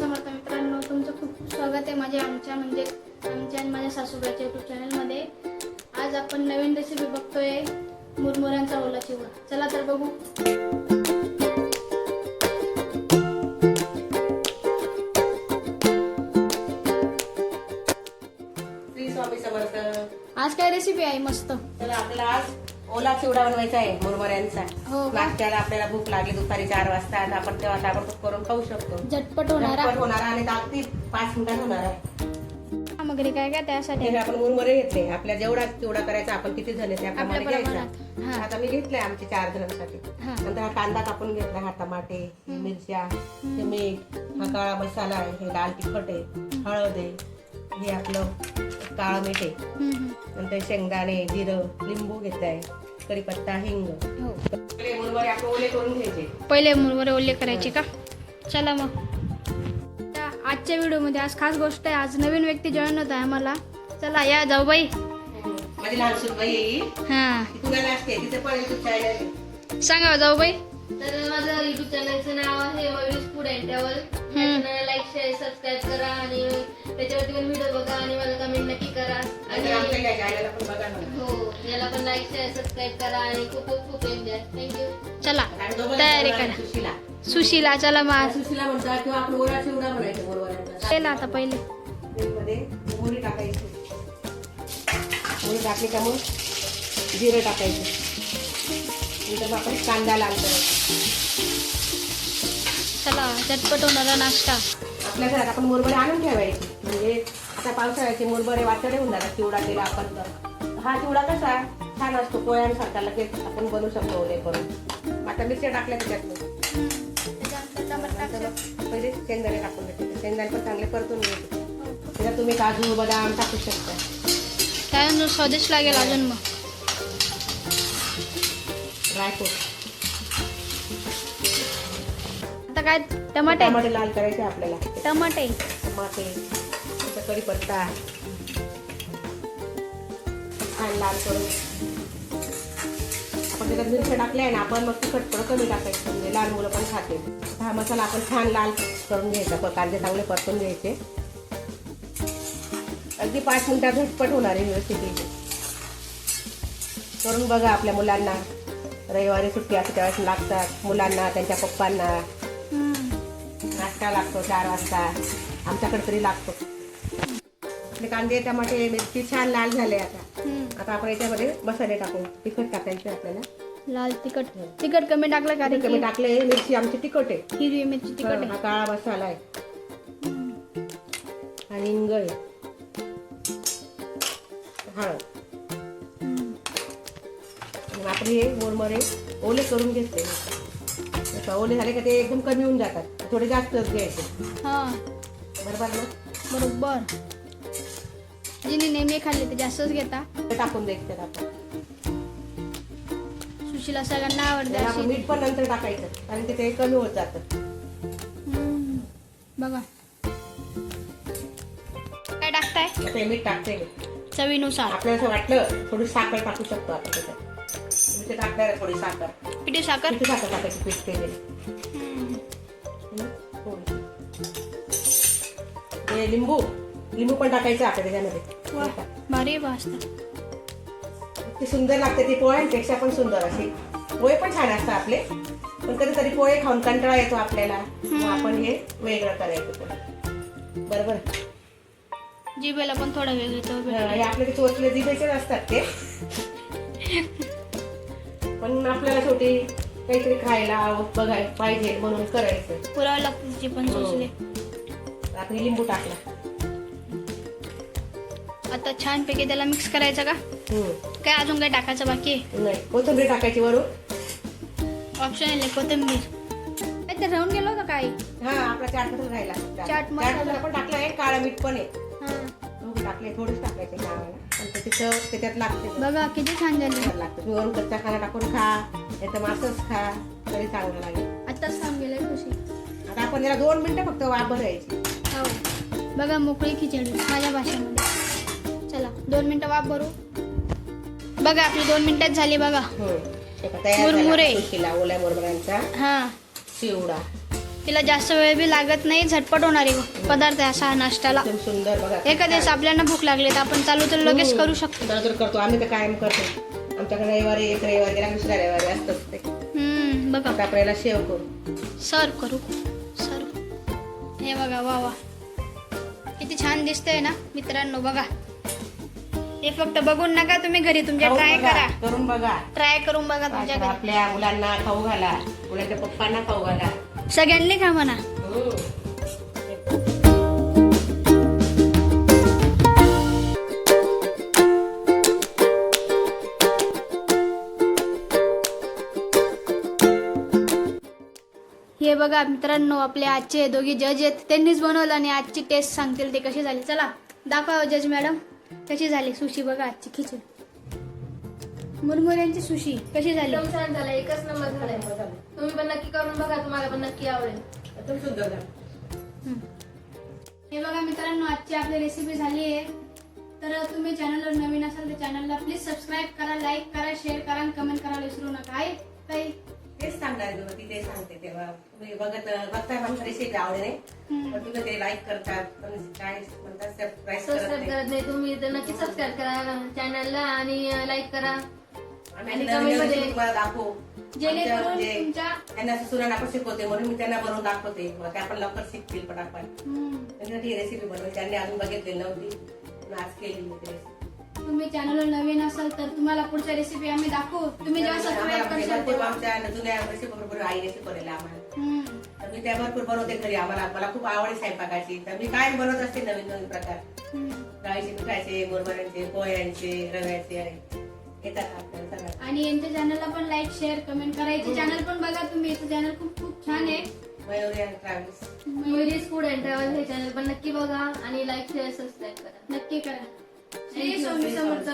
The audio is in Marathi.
समर्थ मित्रांनो, तुमचं खूप खूप स्वागत आहे आमच्या आणि माझ्या सासूबाईच्या यूट्यूब चॅनलमध्ये. आज आपण नवीन रेसिपी बघतोय, मुरमुऱ्यांचा ओला चिवडा. चला तर बघू. श्री स्वामी समर्थ. आज काय रेसिपी आहे मस्त. तर आपल्याला आज ओला चिवडा बनवायचा आहे मुरमुऱ्यांचा. हो का? नाश्त्याला आपल्याला भूक लागली दुपारी 4 वाजता, आपण तेव्हा ताबडतोब करून खाऊ शकतो. झटपट होणारा आणि अगदी 5 मिनिटात होणार आहे. सामग्री काय काय त्यासाठी हे आपण मुरमुरे घेतले. आपल्या जेवढा चिवडा करायचा आपण किती जण आहे त्याप्रमाणे आपल्या घ्यायचा. प्रमाणात. आता मी घेतलंय आमचे 4 जणांसाठी. हा. नंतर हा कांदा कापून घेतला, हा टमाटे, ही मिरच्या, हे मीठ, हा काळा मसाला आहे, हे लाल तिखट आहे, हळद आहे, हे आपलं काळं मीठ आहे, नंतर शेंगदाणे, जिरं, लिंबू घेतलाय, कढीपत्ता, हिंग. हो. पहिले मुरमुरे आपण ओले करून घ्यायचे. पहिले मुरमुरे ओले करायचे का? चला मग. आजच्या व्हिडिओमध्ये आज खास गोष्ट आहे. आज नवीन व्यक्ती जॉईन होत आहे आम्हाला. चला या जाऊ बाई. माझी लहान सुनबाई येईल, हा तुला असते तिथे पण YouTube चॅनल आहे. सांगा जाऊ बाई. तर माझं युट्यूब चॅनलचं नाव आहे मयूज फूड अँड ट्रॅव्हल. चॅनलला लाईक शेअर सबस्क्राईब करा आणि त्याच्यावरती पण व्हिडिओ बघा आणि मला कमेंट नक्की करा. आणि आमच्या या चॅनलला पण बघा ना. हो, याला पण लाईक शेअर सबस्क्राईब करा आणि खूप खूप खूप एन्जॉय. थँक्यू. चला आणि दोघं तयारी मुरमुरे करा. सुशीला सुशीला चला मग. सुशीला म्हणतात किंवा आपण ओला चिवडा बनायचा मुरमुऱ्यांचा. केला आता पहिले तेलमध्ये मोहरी टाकायची. मोहरी टाकली का मग जिरं टाकायचं. नंतर मग आपण कांदा लाल करायचा. चला झटपट होणारा नाश्ता. आपल्या घरात आपण मुरमुरे आणून ठेवायचे. म्हणजे आता पावसाळ्याचे मुरमुरे वाचडे होऊन जातात. चिवडा केला आपण तर हा चिवडा कसा छान असतो, पोळ्यांसारखा लगेच आपण बनवू शकतो ओले करून. आता मिरच्या टाकल्या त्याच्यात पहिले शेंगदाणे टाकून द्यायचे. शेंगदाणे पण चांगले परतून घ्यायचे. त्याच्यात तुम्ही काजू बदाम टाकू शकता. काय स्वादिष्ट लागेल अजून मग. ड्रायफ्रूट. आता काय टमाटे टमाटे लाल करायचे आपल्याला. टमाटे टमाटे, त्याचा कढीपत्ता छान लाल करून आपण त्याच्यात मिरच्या टाकल्या आहे ना, आपण मग तिखट थोडं कमी टाकायचं म्हणजे लहान मुलं पण खाते. हा मसाला आपण छान लाल करून घ्यायचा. कांदे चांगले परतून घ्यायचे. अगदी 5 मिनिटात झटपट होणार आहे रेसिपी. करून बघा. आपल्या मुलांना रविवारी सुट्टी असते त्यावेळेस लागतात. मुलांना, त्यांच्या पप्पांना नाश्ता लागतो 4 वाजता. आमच्याकडे तरी लागतो. आपले कांदे, टमाटे, मिरची छान लाल झाले. आता आपण याच्यामध्ये मसाले टाकू. तिखट टाकायचे आपल्याला. लाल तिखट. तिखट कमी टाकलं का? कमी टाकले. मिरची आमची तिखट आहे. हिरवी मिरची तिखट आहे. हा काळा मसाला आहे आणि हिंग आहे, हळद. आपण हे मुरमुरे ओले करून घेतले. ओले झाले का ते एकदम कमी होऊन जातात. थोडे जास्तच घ्यायचे. हा बरोबर ना? बरोबर. जिने नेहमी खाल्ले ते जास्तच घेता. ते टाकून द्यायचे आपण. सुशीला सगळ्यांना आवडते त्याला आपण अशी. मीठ पण नंतर टाकायचं कारण की ते कमी होत जातं. बघा काय टाकताय. आता हे मीठ टाकते. चवीनुसार. आपल्याला असं वाटलं थोडी साखर टाकू शकतो आपण त्याच्यात. मी ते टाकणार आहे थोडी साखर. किती साखर. किती साखर टाकायची पीठ केलेली. हे लिंबू पण टाकायचं आपल्या त्याच्यामध्ये. वा भारी भाजता. ते सुंदर लागते. ते पोळ्यांपेक्षा पण सुंदर असे. पोहे पण छान असतात आपले, पण कधीतरी पोहे खाऊन कंटाळा येतो आपल्याला. मग आपण हे वेगळं करायचं. बरोबर. जिभेला पण थोडा वेळ येतो. हे आपले ते चोचले जिभेचेच असतात ते, पण आपल्याला शेवटी काहीतरी खायला बघायला पाहिजे म्हणून करायचं. पुरावं लागतं जे पण सोचले. आपण लिंबू टाकला. आता छान पैकी त्याला मिक्स करायचं का? काय अजून काय टाकायचं बाकी आहे? नाही, कोथिंबीर टाकायची वरून. ऑप्शन आहे कोथिंबीर. काय ते राहून गेलो का काय? हा, आपला चाट मसाला राहिला. चाट मसाला पण टाकला आहे. काळा मीठ पण आहे. हा टाकले. थोडेच टाकायचे नावाला, पण त्याची चव त्याच्यात लागते. बघा किती छान झाली. लागतं. तुम्ही वरून कच्चा खाना टाकून खा, याचं मासच खा तरी चांगलं लागेल. आताच काम गेलंय खुशी. आता आपण त्याला 2 मिनिटं फक्त वाफ भरायची. हो बघा मोकळी खिचडी माझ्या भाषेमध्ये. चला 2 मिनिटं वाफ भरू. बघा आपली 2 मिनिटात झाली. बघा तयार मुरमुरे. झाला ओल्या मुरमुऱ्यांचा हा चिवडा. तिला जास्त वेळ बी लागत नाही, झटपट होणारी पदार्थ आहे असा नाश्त्याला. एकदम सुंदर बघा. एखाद्या दिवस आपल्याला भूक लागली तर आपण चालू तर लगेच करू शकतो. तर करतो आम्ही, तर कायम करतो. आमच्याकडे रविवारी एक रविवारी गेला दुसऱ्या रविवारी असतं ते. बघा आता आपल्याला शेव करू, सर्व करू. हे बघा, वा वा किती छान दिसतंय ना मित्रांनो. बघा हे फक्त बघून नका, तुम्ही घरी तुमच्या खाऊन ट्राय बघा, करा. करून बघा. ट्राय करून बघा तुमच्या घरी. आपल्या मुलांना खाऊ घाला, मुलांच्या पप्पांना खाऊ घाला. सगळ्यांनी खा म्हणा. हे बघा मित्रांनो, आपले आजचे दोघी जज आहेत, त्यांनीच बनवलं आणि आजची टेस्ट सांगतील ते कशी झाली. चला दाखवा जज मॅडम कशी झाली सुशी. बघा आजची खिचडी, मुरमुऱ्यांची सुशी कशी झाली. एकदम छान झालं, एकच नंबर झालाय. तुम्ही पण नक्की करून बघा, तुम्हाला पण नक्की आवडेल. एकदम सुंदर झालं. हे बघा मित्रांनो, आजची आपली रेसिपी झाली आहे. तर तुम्ही चॅनलवर नवीन असाल तर चॅनलला प्लीज सबस्क्राईब करा, लाईक करा, शेअर करा आणि कमेंट करायला विसरू नका. आहे काही तेच सांगणार तुला, ती ते सांगते तेव्हा तुम्ही बघताय आमची रेसिपी आवडे पण तुम्ही ते लाईक करतात, पण काय म्हणतात सबस्क्राईब सबस्क्राईब करत नाही तुम्ही, तर नक्की सबस्क्राईब करा चॅनलला आणि लाईक करा. आणि कमेंटमध्ये तुम्हाला दाखवू, जेणेकरून तुमच्या त्यांना सुनांना पण शिकवते म्हणून मी त्यांना बनवून दाखवते, मग ते आपण लवकर शिकतील पटापट. त्यांच्यासाठी रेसिपी बनवली, त्यांनी अजून बघितली नव्हती, आज केली मी रेसिपी. तुम्ही चॅनलवर नवीन असाल तर तुम्हाला पुढच्या रेसिपी आम्ही दाखवू. तुम्ही जेव्हा सबस्क्राईब करशाल तेव्हा आमच्या जुन्या रेसिपी बरोबर आईने शिकवलेल्या आम्हाला, तर मी त्या भरपूर बनवते घरी. मला खूप आवड आहे स्वयंपाकाची, तर मी काय बनवत असते नवीन नवीन प्रकार. डाळीचे, पिठाचे, मुरमुऱ्यांचे, पोह्यांचे, रव्याचे येतात आपल्याला सगळं. आणि यांच्या चॅनलला पण लाईक शेअर कमेंट करायचे. चॅनल पण बघा तुम्ही, याचं चॅनल खूप खूप छान आहे. Mayuri and travels, Mayuri's food and travel हे चॅनल पण नक्की बघा आणि लाईक शेअर सबस्क्राईब करा. नक्की करा. श्री स्वामी समर्थ.